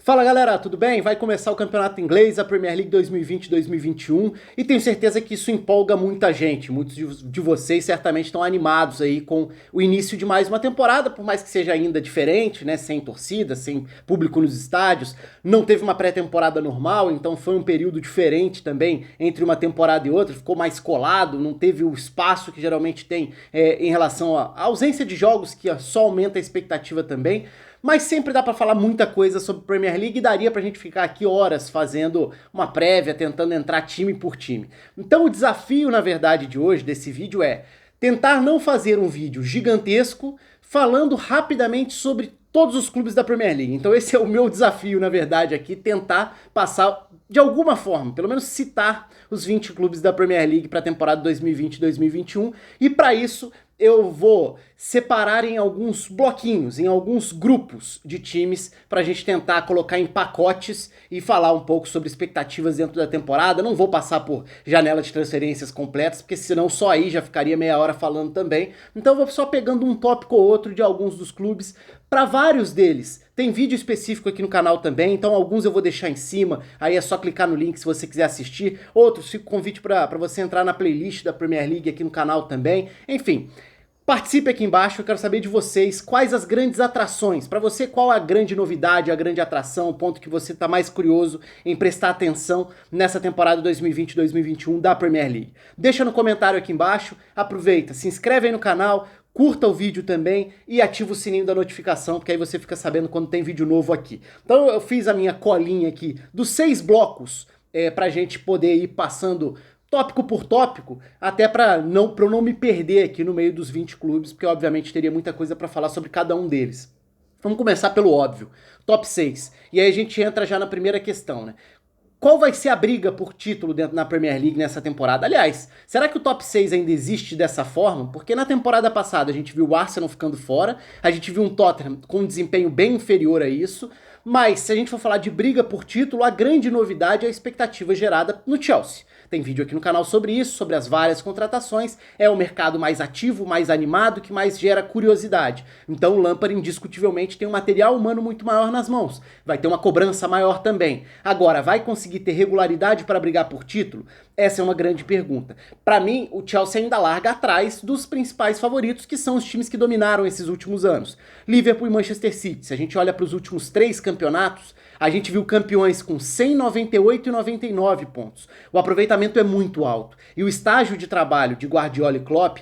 Fala galera, tudo bem? Vai começar o campeonato inglês, a Premier League 2020-2021 e tenho certeza que isso empolga muita gente. Muitos de vocês certamente estão animados aí com o início de mais uma temporada, por mais que seja ainda diferente, né? Sem torcida, sem público nos estádios. Não teve uma pré-temporada normal, então foi um período diferente também entre uma temporada e outra, ficou mais colado, não teve o espaço que geralmente tem em relação à ausência de jogos, que só aumenta a expectativa também. Mas sempre dá pra falar muita coisa sobre Premier League e daria pra gente ficar aqui horas fazendo uma prévia, tentando entrar time por time. Então o desafio, na verdade, de hoje, desse vídeo é tentar não fazer um vídeo gigantesco falando rapidamente sobre todos os clubes da Premier League. Então esse é o meu desafio, na verdade, aqui, tentar passar de alguma forma, pelo menos citar os 20 clubes da Premier League para a temporada 2020-2021 e para isso eu vou separar em alguns bloquinhos, em alguns grupos de times para a gente tentar colocar em pacotes e falar um pouco sobre expectativas dentro da temporada. Não vou passar por janela de transferências completas, porque senão só aí já ficaria meia hora falando também. Então eu vou só pegando um tópico ou outro de alguns dos clubes. Para vários deles tem vídeo específico aqui no canal também, então alguns eu vou deixar em cima, aí é só clicar no link se você quiser assistir. Outros fica o convite para você entrar na playlist da Premier League aqui no canal também. Enfim, participe aqui embaixo, eu quero saber de vocês quais as grandes atrações. Para você, qual a grande novidade, a grande atração, o ponto que você está mais curioso em prestar atenção nessa temporada 2020-2021 da Premier League. Deixa no comentário aqui embaixo, aproveita, se inscreve aí no canal, curta o vídeo também e ativa o sininho da notificação, porque aí você fica sabendo quando tem vídeo novo aqui. Então eu fiz a minha colinha aqui dos 6 blocos pra gente poder ir passando tópico por tópico, até para eu não me perder aqui no meio dos 20 clubes, porque obviamente teria muita coisa para falar sobre cada um deles. Vamos começar pelo óbvio, top 6. E aí a gente entra já na primeira questão, né? Qual vai ser a briga por título dentro na Premier League nessa temporada? Aliás, será que o top 6 ainda existe dessa forma? Porque na temporada passada a gente viu o Arsenal ficando fora, a gente viu um Tottenham com um desempenho bem inferior a isso, mas se a gente for falar de briga por título, a grande novidade é a expectativa gerada no Chelsea. Tem vídeo aqui no canal sobre isso, sobre as várias contratações, é o mercado mais ativo, mais animado, que mais gera curiosidade. Então o Lampard indiscutivelmente tem um material humano muito maior nas mãos, vai ter uma cobrança maior também. Agora, vai conseguir ter regularidade para brigar por título? Essa é uma grande pergunta. Para mim, o Chelsea ainda larga atrás dos principais favoritos, que são os times que dominaram esses últimos anos. Liverpool e Manchester City. Se a gente olha para os últimos 3 campeonatos, a gente viu campeões com 100, 98 e 99 pontos. O aproveitamento é muito alto. E o estágio de trabalho de Guardiola e Klopp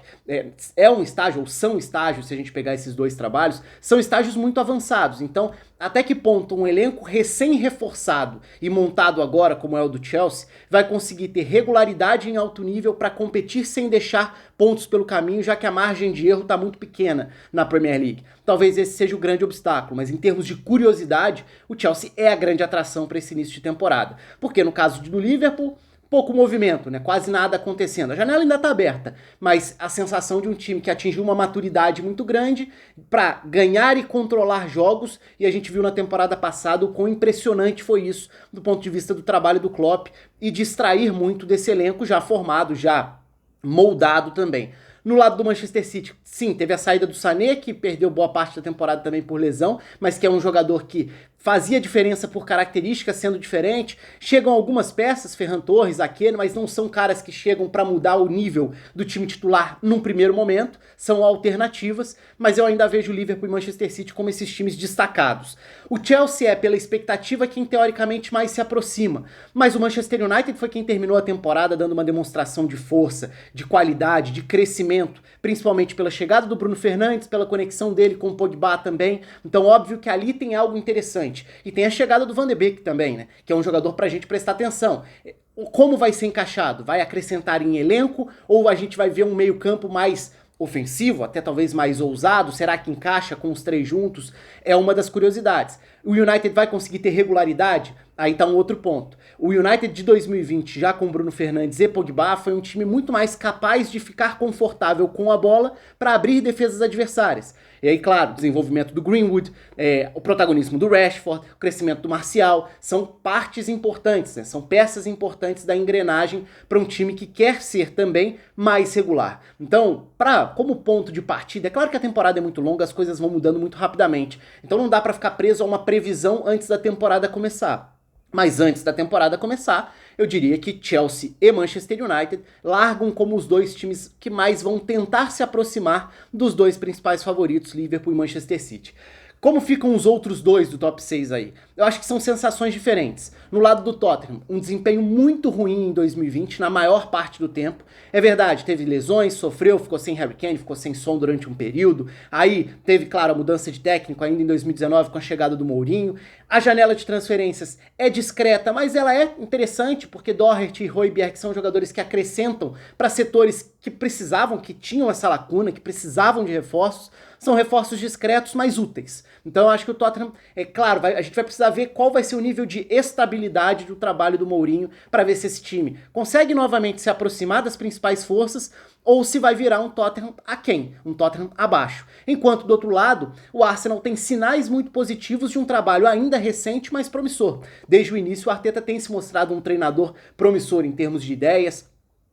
é um estágio, ou são estágios, se a gente pegar esses dois trabalhos, são estágios muito avançados. Então, até que ponto um elenco recém-reforçado e montado agora, como é o do Chelsea, vai conseguir ter regularidade em alto nível para competir sem deixar pontos pelo caminho, já que a margem de erro está muito pequena na Premier League. Talvez esse seja o grande obstáculo, mas em termos de curiosidade, o Chelsea é a grande atração para esse início de temporada. Porque no caso do Liverpool, pouco movimento, né? Quase nada acontecendo. A janela ainda está aberta, mas a sensação de um time que atingiu uma maturidade muito grande para ganhar e controlar jogos, e a gente viu na temporada passada o quão impressionante foi isso do ponto de vista do trabalho do Klopp e de extrair muito desse elenco já formado, já moldado também. No lado do Manchester City, sim, teve a saída do Sané, que perdeu boa parte da temporada também por lesão, mas que é um jogador que fazia diferença por características sendo diferente. Chegam algumas peças, Ferran Torres, Aquino, mas não são caras que chegam para mudar o nível do time titular num primeiro momento, são alternativas, mas eu ainda vejo o Liverpool e Manchester City como esses times destacados. O Chelsea é, pela expectativa, quem teoricamente mais se aproxima, mas o Manchester United foi quem terminou a temporada dando uma demonstração de força, de qualidade, de crescimento, principalmente pela chegada do Bruno Fernandes, pela conexão dele com o Pogba também. Então óbvio que ali tem algo interessante. E tem a chegada do Van de Beek também, né? Que é um jogador pra gente prestar atenção. Como vai ser encaixado? Vai acrescentar em elenco ou a gente vai ver um meio-campo mais ofensivo, até talvez mais ousado? Será que encaixa com os 3 juntos? É uma das curiosidades. O United vai conseguir ter regularidade? Aí tá um outro ponto. O United de 2020, já com Bruno Fernandes e Pogba, foi um time muito mais capaz de ficar confortável com a bola para abrir defesas adversárias. E aí, claro, o desenvolvimento do Greenwood, o protagonismo do Rashford, o crescimento do Martial, são partes importantes, né? São peças importantes da engrenagem para um time que quer ser também mais regular. Então, como ponto de partida, é claro que a temporada é muito longa, as coisas vão mudando muito rapidamente, então não dá para ficar preso a uma previsão antes da temporada começar. Mas antes da temporada começar, eu diria que Chelsea e Manchester United largam como os dois times que mais vão tentar se aproximar dos dois principais favoritos, Liverpool e Manchester City. Como ficam os outros dois do top 6 aí? Eu acho que são sensações diferentes. No lado do Tottenham, um desempenho muito ruim em 2020, na maior parte do tempo. É verdade, teve lesões, sofreu, ficou sem Harry Kane, ficou sem Son durante um período. Aí teve, claro, a mudança de técnico ainda em 2019 com a chegada do Mourinho. A janela de transferências é discreta, mas ela é interessante porque Doherty e Højbjerg são jogadores que acrescentam para setores que precisavam, que tinham essa lacuna, que precisavam de reforços. São reforços discretos, mas úteis. Então eu acho que o Tottenham, é claro, a gente vai precisar ver qual vai ser o nível de estabilidade do trabalho do Mourinho para ver se esse time consegue novamente se aproximar das principais forças ou se vai virar um Tottenham aquém, um Tottenham abaixo. Enquanto do outro lado, o Arsenal tem sinais muito positivos de um trabalho ainda recente, mas promissor. Desde o início, o Arteta tem se mostrado um treinador promissor em termos de ideias,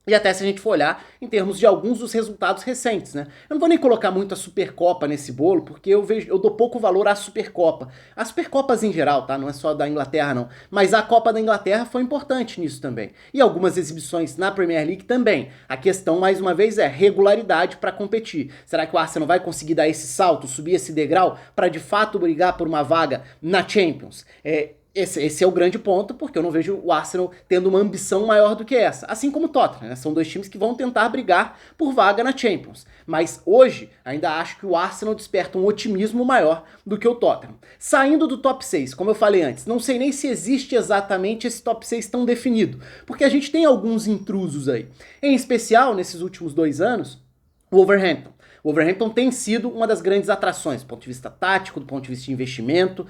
e até se a gente for olhar em termos de alguns dos resultados recentes, né? Eu não vou nem colocar muito a Supercopa nesse bolo, porque eu dou pouco valor à Supercopa. As Supercopas em geral, tá? Não é só da Inglaterra, não. Mas a Copa da Inglaterra foi importante nisso também. E algumas exibições na Premier League também. A questão, mais uma vez, é regularidade para competir. Será que o Arsenal vai conseguir dar esse salto, subir esse degrau, para de fato brigar por uma vaga na Champions? Esse é o grande ponto, porque eu não vejo o Arsenal tendo uma ambição maior do que essa. Assim como o Tottenham, né? São dois times que vão tentar brigar por vaga na Champions. Mas hoje, ainda acho que o Arsenal desperta um otimismo maior do que o Tottenham. Saindo do top 6, como eu falei antes, não sei nem se existe exatamente esse top 6 tão definido, porque a gente tem alguns intrusos aí. Em especial, nesses últimos 2 anos, o Wolverhampton. O Wolverhampton tem sido uma das grandes atrações, do ponto de vista tático, do ponto de vista de investimento,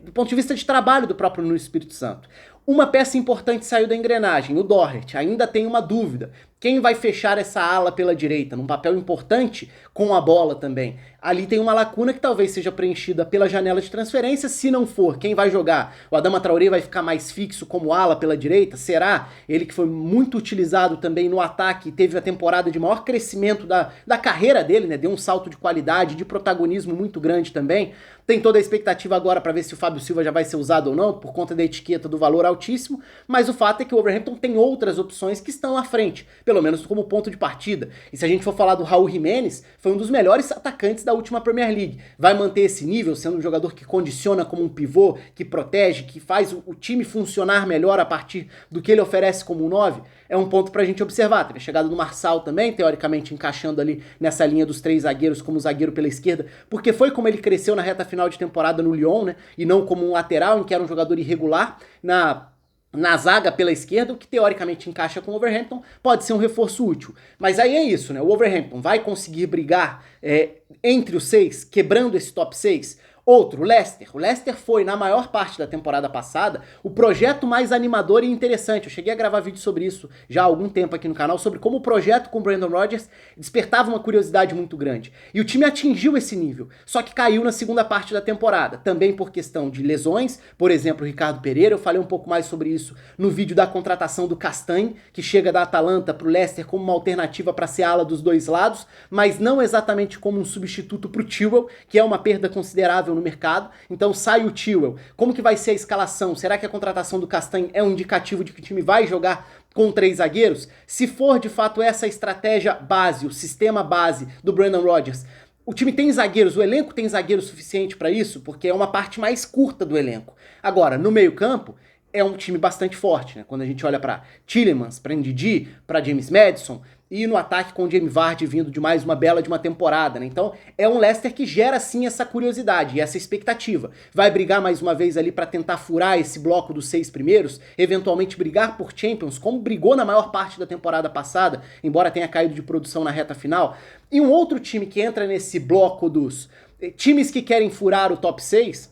do ponto de vista de trabalho do próprio Nuno Espírito Santo. Uma peça importante saiu da engrenagem, o Doherty. Ainda tem uma dúvida. Quem vai fechar essa ala pela direita, num papel importante com a bola também? Ali tem uma lacuna que talvez seja preenchida pela janela de transferência. Se não for, quem vai jogar? O Adama Traoré vai ficar mais fixo como ala pela direita? Será? Ele que foi muito utilizado também no ataque, teve a temporada de maior crescimento da carreira dele, né? Deu um salto de qualidade, de protagonismo muito grande também. Tem toda a expectativa agora para ver se o Fábio Silva já vai ser usado ou não, por conta da etiqueta do valor altíssimo, mas o fato é que o Wolverhampton tem outras opções que estão à frente, pelo menos como ponto de partida. E se a gente for falar do Raul Jimenez, foi um dos melhores atacantes da última Premier League. Vai manter esse nível, sendo um jogador que condiciona como um pivô, que protege, que faz o time funcionar melhor a partir do que ele oferece como um 9? É um ponto pra gente observar. Teve a chegada do Marçal também, teoricamente encaixando ali nessa linha dos 3 zagueiros como zagueiro pela esquerda, porque foi como ele cresceu na reta final de temporada no Lyon, né? E não como um lateral, em que era um jogador irregular na zaga pela esquerda, o que teoricamente encaixa com o Wolverhampton, pode ser um reforço útil. Mas aí é isso, né? O Wolverhampton vai conseguir brigar entre os 6, quebrando esse top 6? Outro, o Leicester. O Leicester foi, na maior parte da temporada passada, o projeto mais animador e interessante. Eu cheguei a gravar vídeo sobre isso já há algum tempo aqui no canal, sobre como o projeto com o Brendan Rodgers despertava uma curiosidade muito grande. E o time atingiu esse nível, só que caiu na segunda parte da temporada. Também por questão de lesões, por exemplo, o Ricardo Pereira. Eu falei um pouco mais sobre isso no vídeo da contratação do Castagne, que chega da Atalanta para o Leicester como uma alternativa para ser ala dos dois lados, mas não exatamente como um substituto para o Chilwell, que é uma perda considerável no mercado. Então sai o Chilwell. Como que vai ser a escalação? Será que a contratação do Castagne é um indicativo de que o time vai jogar com 3 zagueiros? Se for de fato essa a estratégia base, o sistema base do Brendan Rodgers, o time tem zagueiros, o elenco tem zagueiro suficiente para isso? Porque é uma parte mais curta do elenco. Agora, no meio-campo, é um time bastante forte, né? Quando a gente olha para Tielemans, para Ndidi, para James Maddison, e no ataque com o Jamie Vardy vindo de mais uma bela de uma temporada, né? Então é um Leicester que gera sim essa curiosidade e essa expectativa. Vai brigar mais uma vez ali para tentar furar esse bloco dos 6 primeiros, eventualmente brigar por Champions, como brigou na maior parte da temporada passada, embora tenha caído de produção na reta final. E um outro time que entra nesse bloco dos times que querem furar o top 6,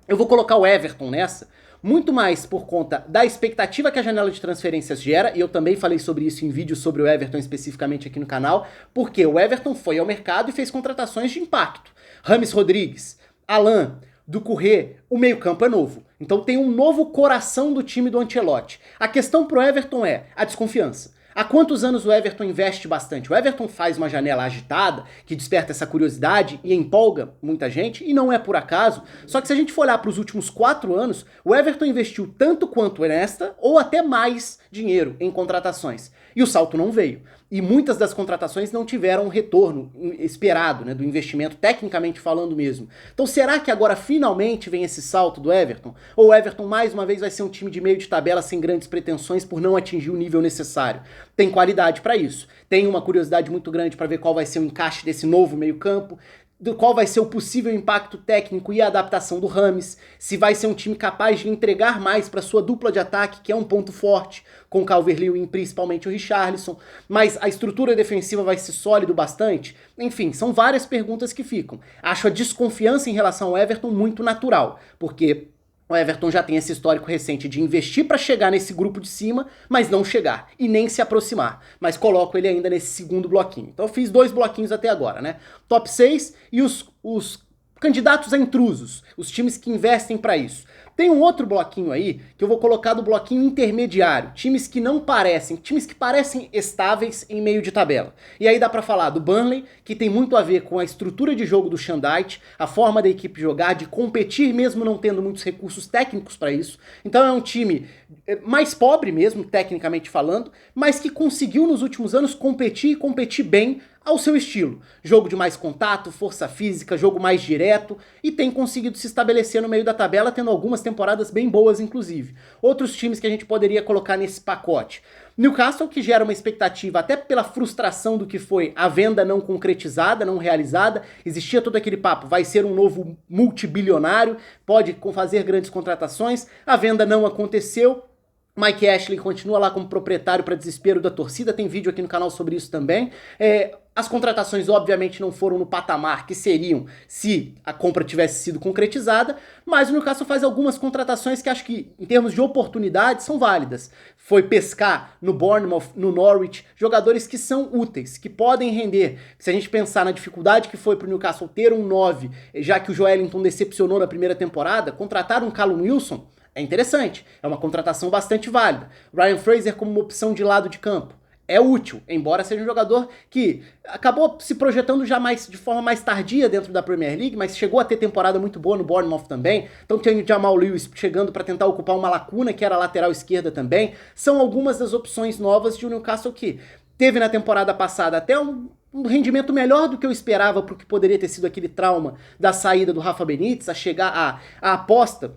eu vou colocar o Everton nessa, muito mais por conta da expectativa que a janela de transferências gera, e eu também falei sobre isso em vídeos sobre o Everton especificamente aqui no canal, porque o Everton foi ao mercado e fez contratações de impacto. James Rodrigues, Alan, Doucouré, o meio-campo é novo. Então tem um novo coração do time do Ancelotti. A questão pro Everton é a desconfiança. Há quantos anos o Everton investe bastante? O Everton faz uma janela agitada, que desperta essa curiosidade e empolga muita gente, e não é por acaso. Só que se a gente for olhar para os últimos 4 anos, o Everton investiu tanto quanto nesta, ou até mais dinheiro em contratações. E o salto não veio. E muitas das contratações não tiveram o retorno esperado, né, do investimento, tecnicamente falando mesmo. Então será que agora finalmente vem esse salto do Everton? Ou o Everton mais uma vez vai ser um time de meio de tabela sem grandes pretensões por não atingir o nível necessário? Tem qualidade para isso. Tem uma curiosidade muito grande para ver qual vai ser o encaixe desse novo meio-campo, do qual vai ser o possível impacto técnico e a adaptação do Rames, se vai ser um time capaz de entregar mais para sua dupla de ataque, que é um ponto forte, com o Calvert-Lewin, principalmente o Richarlison, mas a estrutura defensiva vai ser sólido bastante? Enfim, são várias perguntas que ficam. Acho a desconfiança em relação ao Everton muito natural, porque o Everton já tem esse histórico recente de investir para chegar nesse grupo de cima, mas não chegar e nem se aproximar. Mas coloco ele ainda nesse segundo bloquinho. Então eu fiz 2 bloquinhos até agora, né? Top 6 e os candidatos a intrusos, os times que investem para isso. Tem um outro bloquinho aí que eu vou colocar do bloquinho intermediário, times que não parecem, times que parecem estáveis em meio de tabela. E aí dá pra falar do Burnley, que tem muito a ver com a estrutura de jogo do Shandite, a forma da equipe jogar, de competir mesmo não tendo muitos recursos técnicos para isso. Então é um time mais pobre mesmo, tecnicamente falando, mas que conseguiu nos últimos anos competir e competir bem ao seu estilo. Jogo de mais contato, força física, jogo mais direto, e tem conseguido se estabelecer no meio da tabela, tendo algumas temporadas bem boas, inclusive. Outros times que a gente poderia colocar nesse pacote. Newcastle, que gera uma expectativa, até pela frustração do que foi a venda não concretizada, não realizada, existia todo aquele papo, vai ser um novo multibilionário, pode fazer grandes contratações, a venda não aconteceu. Mike Ashley continua lá como proprietário para desespero da torcida, tem vídeo aqui no canal sobre isso também. As contratações obviamente não foram no patamar que seriam se a compra tivesse sido concretizada, mas o Newcastle faz algumas contratações que acho que em termos de oportunidade são válidas. Foi pescar no Bournemouth, no Norwich, jogadores que são úteis, que podem render. Se a gente pensar na dificuldade que foi para o Newcastle ter um 9, já que o Joelinton decepcionou na primeira temporada, contratar um Callum Wilson é interessante, é uma contratação bastante válida. Ryan Fraser como uma opção de lado de campo é útil, embora seja um jogador que acabou se projetando já de forma mais tardia dentro da Premier League, mas chegou a ter temporada muito boa no Bournemouth também. Então tem o Jamal Lewis chegando para tentar ocupar uma lacuna que era a lateral esquerda também. São algumas das opções novas de um Newcastle que teve na temporada passada até um rendimento melhor do que eu esperava para o que poderia ter sido aquele trauma da saída do Rafa Benítez, a chegar à aposta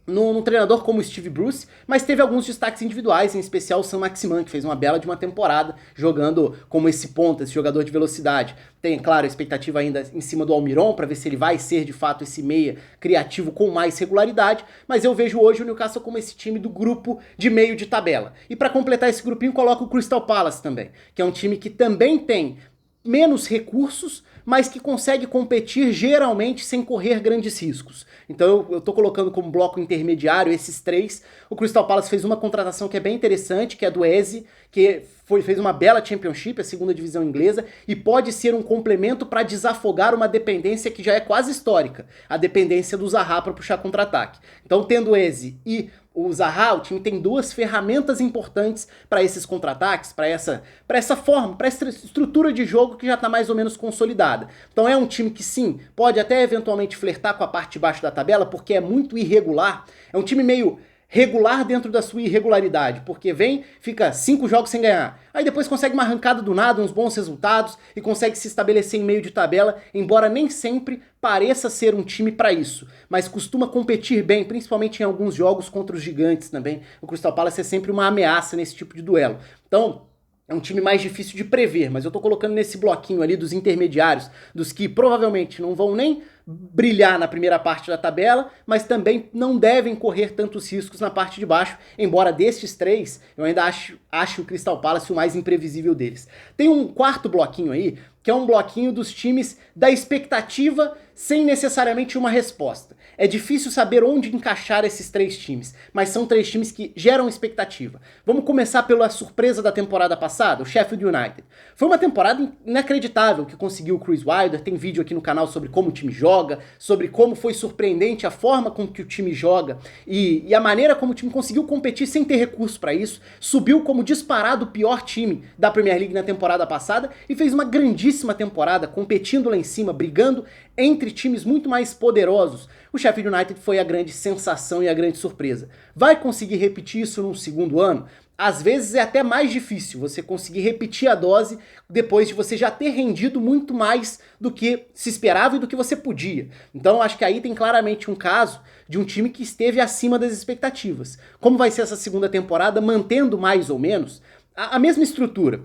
num treinador como o Steve Bruce, mas teve alguns destaques individuais, em especial o Saint-Maximin, que fez uma bela de uma temporada jogando como esse ponta, esse jogador de velocidade. Tem, claro, a expectativa ainda em cima do Almiron, para ver se ele vai ser de fato esse meia criativo com mais regularidade, mas eu vejo hoje o Newcastle como esse time do grupo de meio de tabela. E para completar esse grupinho, coloco o Crystal Palace também, que é um time que também tem menos recursos, mas que consegue competir geralmente sem correr grandes riscos. Então eu tô colocando como bloco intermediário esses 3. O Crystal Palace fez uma contratação que é bem interessante, que é do Eze, que fez uma bela Championship, a segunda divisão inglesa, e pode ser um complemento para desafogar uma dependência que já é quase histórica, a dependência do Zaha para puxar contra-ataque. Então tendo o Eze e o Zaha, o time tem 2 ferramentas importantes para esses contra-ataques, para essa forma, para essa estrutura de jogo que já está mais ou menos consolidada. Então é um time que sim, pode até eventualmente flertar com a parte de baixo da tabela, porque é muito irregular, é um time meio regular dentro da sua irregularidade, porque fica 5 jogos sem ganhar, aí depois consegue uma arrancada do nada, uns bons resultados e consegue se estabelecer em meio de tabela, embora nem sempre pareça ser um time para isso, mas costuma competir bem, principalmente em alguns jogos contra os gigantes também. O Crystal Palace é sempre uma ameaça nesse tipo de duelo. Então é um time mais difícil de prever, mas eu tô colocando nesse bloquinho ali dos intermediários, dos que provavelmente não vão nem brilhar na primeira parte da tabela, mas também não devem correr tantos riscos na parte de baixo, embora destes 3, eu ainda acho o Crystal Palace o mais imprevisível deles. Tem um quarto bloquinho aí, que é um bloquinho dos times da expectativa sem necessariamente uma resposta. É difícil saber onde encaixar esses três times, mas são três times que geram expectativa. Vamos começar pela surpresa da temporada passada, o Sheffield United. Foi uma temporada inacreditável que conseguiu o Chris Wilder, tem vídeo aqui no canal sobre como o time joga, sobre como foi surpreendente a forma com que o time joga e a maneira como o time conseguiu competir sem ter recurso para isso, subiu como disparado o pior time da Premier League na temporada passada e fez uma grandíssima temporada, competindo lá em cima, brigando entre times muito mais poderosos. O Sheffield United foi a grande sensação e a grande surpresa. Vai conseguir repetir isso num segundo ano? Às vezes é até mais difícil você conseguir repetir a dose depois de você já ter rendido muito mais do que se esperava e do que você podia. Então acho que aí tem claramente um caso de um time que esteve acima das expectativas. Como vai ser essa segunda temporada, mantendo mais ou menos a mesma estrutura,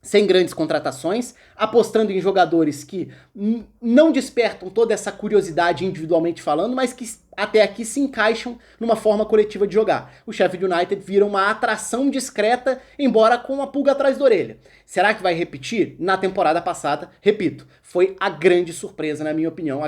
sem grandes contratações, apostando em jogadores que não despertam toda essa curiosidade individualmente falando, mas que até aqui se encaixam numa forma coletiva de jogar. O Sheffield United vira uma atração discreta, embora com uma pulga atrás da orelha. Será que vai repetir? Na temporada passada, repito, foi a grande surpresa, na minha opinião,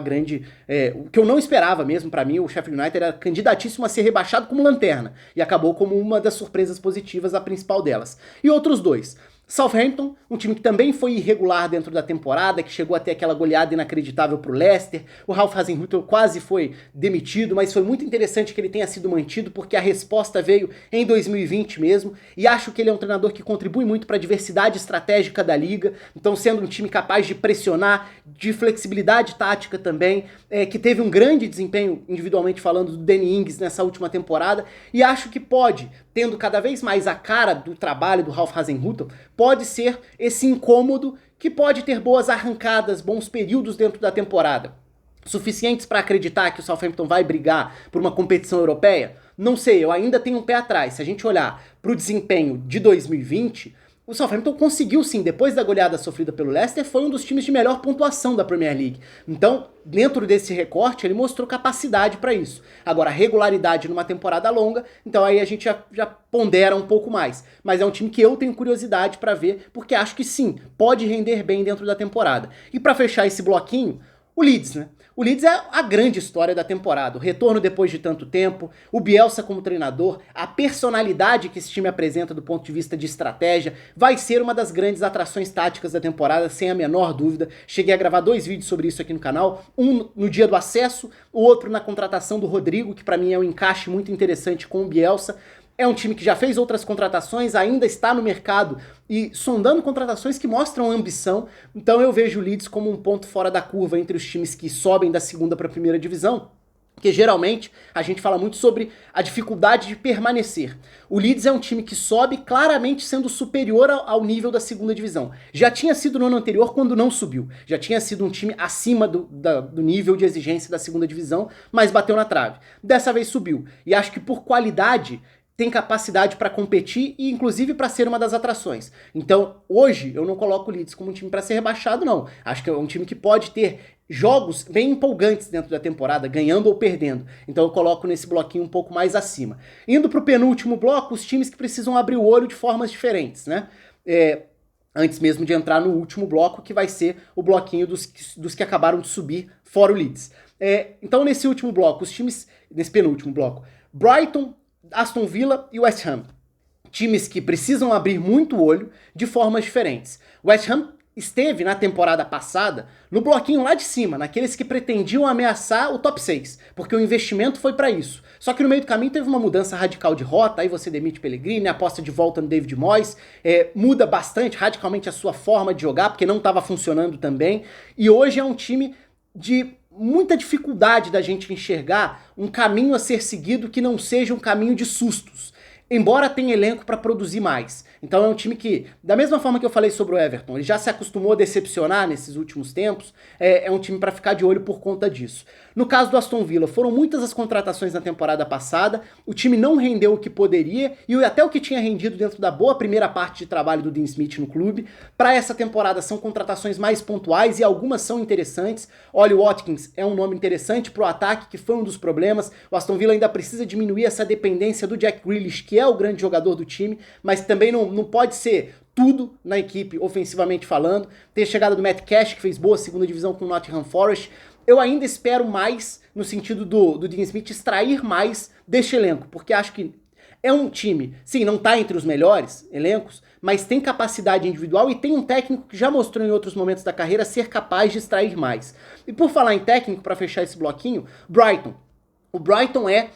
o que eu não esperava mesmo. Pra mim, o Sheffield United era candidatíssimo a ser rebaixado como lanterna, e acabou como uma das surpresas positivas, a principal delas. E outros dois. Southampton, um time que também foi irregular dentro da temporada, que chegou a ter aquela goleada inacreditável pro Leicester. O Ralf Hasenhüttl quase foi demitido, mas foi muito interessante que ele tenha sido mantido, porque a resposta veio em 2020 mesmo, e acho que ele é um treinador que contribui muito para a diversidade estratégica da liga, então sendo um time capaz de pressionar, de flexibilidade tática também, que teve um grande desempenho individualmente falando do Danny Ings nessa última temporada, e acho que pode, tendo cada vez mais a cara do trabalho do Ralf Hasenhüttl, pode ser esse incômodo que pode ter boas arrancadas, bons períodos dentro da temporada. Suficientes para acreditar que o Southampton vai brigar por uma competição europeia? Não sei, eu ainda tenho um pé atrás. Se a gente olhar para o desempenho de 2020, o Southampton conseguiu sim, depois da goleada sofrida pelo Leicester, foi um dos times de melhor pontuação da Premier League. Então, dentro desse recorte, ele mostrou capacidade para isso. Agora, regularidade numa temporada longa, então aí a gente já pondera um pouco mais. Mas é um time que eu tenho curiosidade para ver, porque acho que sim, pode render bem dentro da temporada. E para fechar esse bloquinho, o Leeds, né? O Leeds é a grande história da temporada, o retorno depois de tanto tempo, o Bielsa como treinador, a personalidade que esse time apresenta do ponto de vista de estratégia, vai ser uma das grandes atrações táticas da temporada, sem a menor dúvida. Cheguei a gravar 2 vídeos sobre isso aqui no canal, um no dia do acesso, o outro na contratação do Rodrigo, que para mim é um encaixe muito interessante com o Bielsa. É um time que já fez outras contratações, ainda está no mercado e sondando contratações que mostram ambição. Então eu vejo o Leeds como um ponto fora da curva entre os times que sobem da segunda para a primeira divisão, porque geralmente a gente fala muito sobre a dificuldade de permanecer. O Leeds é um time que sobe claramente sendo superior ao nível da segunda divisão. Já tinha sido no ano anterior quando não subiu. Já tinha sido um time acima do nível de exigência da segunda divisão, mas bateu na trave. Dessa vez subiu. E acho que por qualidade tem capacidade para competir e inclusive para ser uma das atrações. Então, hoje, eu não coloco o Leeds como um time para ser rebaixado, não. Acho que é um time que pode ter jogos bem empolgantes dentro da temporada, ganhando ou perdendo. Então eu coloco nesse bloquinho um pouco mais acima. Indo para o penúltimo bloco, os times que precisam abrir o olho de formas diferentes, né? Antes mesmo de entrar no último bloco, que vai ser o bloquinho dos que acabaram de subir, fora o Leeds. Então, nesse último bloco, os times... Nesse penúltimo bloco, Brighton, Aston Villa e West Ham. Times que precisam abrir muito o olho de formas diferentes. West Ham esteve na temporada passada no bloquinho lá de cima, naqueles que pretendiam ameaçar o top 6, porque o investimento foi para isso. Só que no meio do caminho teve uma mudança radical de rota, aí você demite Pellegrini, aposta de volta no David Moyes, muda bastante, radicalmente a sua forma de jogar, porque não estava funcionando também, e hoje é um time de muita dificuldade da gente enxergar um caminho a ser seguido que não seja um caminho de sustos, embora tenha elenco para produzir mais. Então é um time que, da mesma forma que eu falei sobre o Everton, ele já se acostumou a decepcionar nesses últimos tempos, é um time para ficar de olho por conta disso. No caso do Aston Villa, foram muitas as contratações na temporada passada, o time não rendeu o que poderia, e até o que tinha rendido dentro da boa primeira parte de trabalho do Dean Smith no clube. Para essa temporada são contratações mais pontuais e algumas são interessantes. Ollie Watkins é um nome interessante para o ataque, que foi um dos problemas. O Aston Villa ainda precisa diminuir essa dependência do Jack Grealish, que é o grande jogador do time, mas também não pode ser tudo na equipe, ofensivamente falando. Tem a chegada do Matt Cash, que fez boa segunda divisão com o Nottingham Forest. eu ainda espero mais no sentido do Dean Smith extrair mais deste elenco, porque acho que é um time, sim, não tá entre os melhores elencos, mas tem capacidade individual e tem um técnico que já mostrou em outros momentos da carreira ser capaz de extrair mais. E por falar em técnico, para fechar esse bloquinho, Brighton. O Brighton é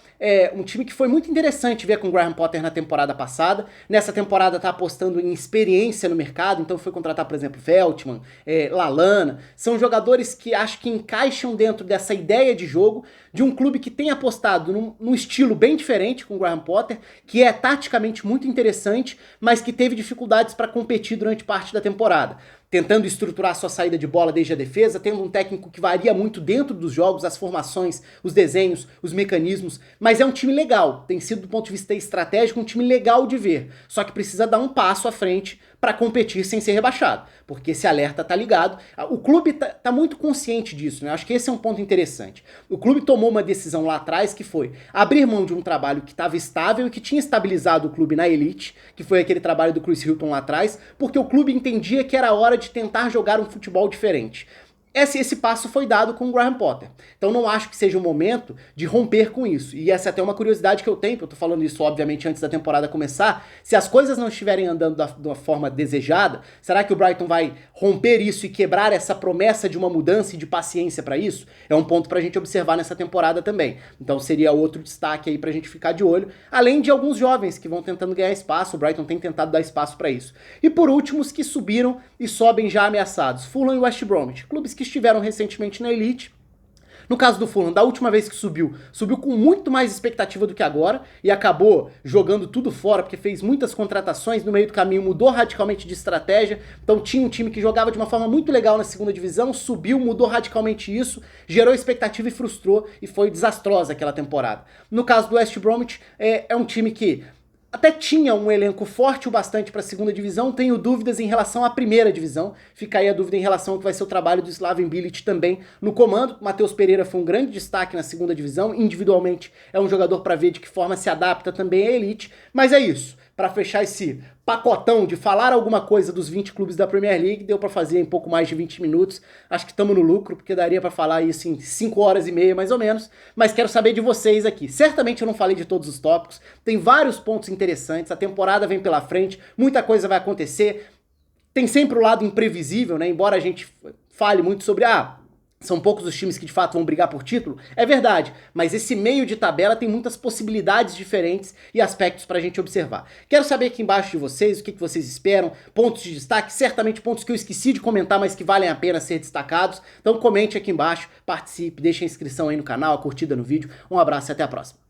um time que foi muito interessante ver com o Graham Potter na temporada passada. Nessa temporada tá apostando em experiência no mercado, então foi contratar, por exemplo, Veltman, Lallana. São jogadores que acho que encaixam dentro dessa ideia de jogo de um clube que tem apostado num estilo bem diferente com o Graham Potter, que é taticamente muito interessante, mas que teve dificuldades para competir durante parte da temporada. Tentando estruturar sua saída de bola desde a defesa, tendo um técnico que varia muito dentro dos jogos, as formações, os desenhos, os mecanismos, mas é um time legal, tem sido do ponto de vista estratégico um time legal de ver, só que precisa dar um passo à frente para competir sem ser rebaixado, porque esse alerta tá ligado. O clube tá muito consciente disso, né? Acho que esse é um ponto interessante. O clube tomou uma decisão lá atrás que foi abrir mão de um trabalho que estava estável e que tinha estabilizado o clube na elite, que foi aquele trabalho do Chris Hilton lá atrás, porque o clube entendia que era hora de tentar jogar um futebol diferente. Esse passo foi dado com o Graham Potter. Então não acho que seja o momento de romper com isso. E essa é até uma curiosidade que eu tenho, eu tô falando isso obviamente antes da temporada começar, se as coisas não estiverem andando da forma desejada, será que o Brighton vai romper isso e quebrar essa promessa de uma mudança e de paciência para isso? É um ponto pra gente observar nessa temporada também. Então seria outro destaque aí pra gente ficar de olho, além de alguns jovens que vão tentando ganhar espaço, o Brighton tem tentado dar espaço para isso. E por último, os que subiram e sobem já ameaçados, Fulham e West Bromwich, clubes que estiveram recentemente na elite. No caso do Fulham, da última vez que subiu com muito mais expectativa do que agora e acabou jogando tudo fora porque fez muitas contratações, no meio do caminho mudou radicalmente de estratégia, então tinha um time que jogava de uma forma muito legal na segunda divisão, subiu, mudou radicalmente isso, gerou expectativa e frustrou e foi desastrosa aquela temporada. No caso do West Bromwich, é um time que até tinha um elenco forte o bastante para a segunda divisão, tenho dúvidas em relação à primeira divisão, fica aí a dúvida em relação ao que vai ser o trabalho do Slaven Bilic também no comando. Matheus Pereira foi um grande destaque na segunda divisão, individualmente é um jogador para ver de que forma se adapta também à elite, mas é isso. Para fechar esse pacotão de falar alguma coisa dos 20 clubes da Premier League, deu para fazer em pouco mais de 20 minutos, acho que estamos no lucro, porque daria para falar isso em 5 horas e meia mais ou menos, mas quero saber de vocês aqui. Certamente eu não falei de todos os tópicos, tem vários pontos interessantes, a temporada vem pela frente, muita coisa vai acontecer, tem sempre o lado imprevisível, né? Embora a gente fale muito sobre são poucos os times que de fato vão brigar por título, é verdade, mas esse meio de tabela tem muitas possibilidades diferentes e aspectos pra gente observar. Quero saber aqui embaixo de vocês o que vocês esperam, pontos de destaque, certamente pontos que eu esqueci de comentar, mas que valem a pena ser destacados. Então comente aqui embaixo, participe, deixe a inscrição aí no canal, a curtida no vídeo. Um abraço e até a próxima.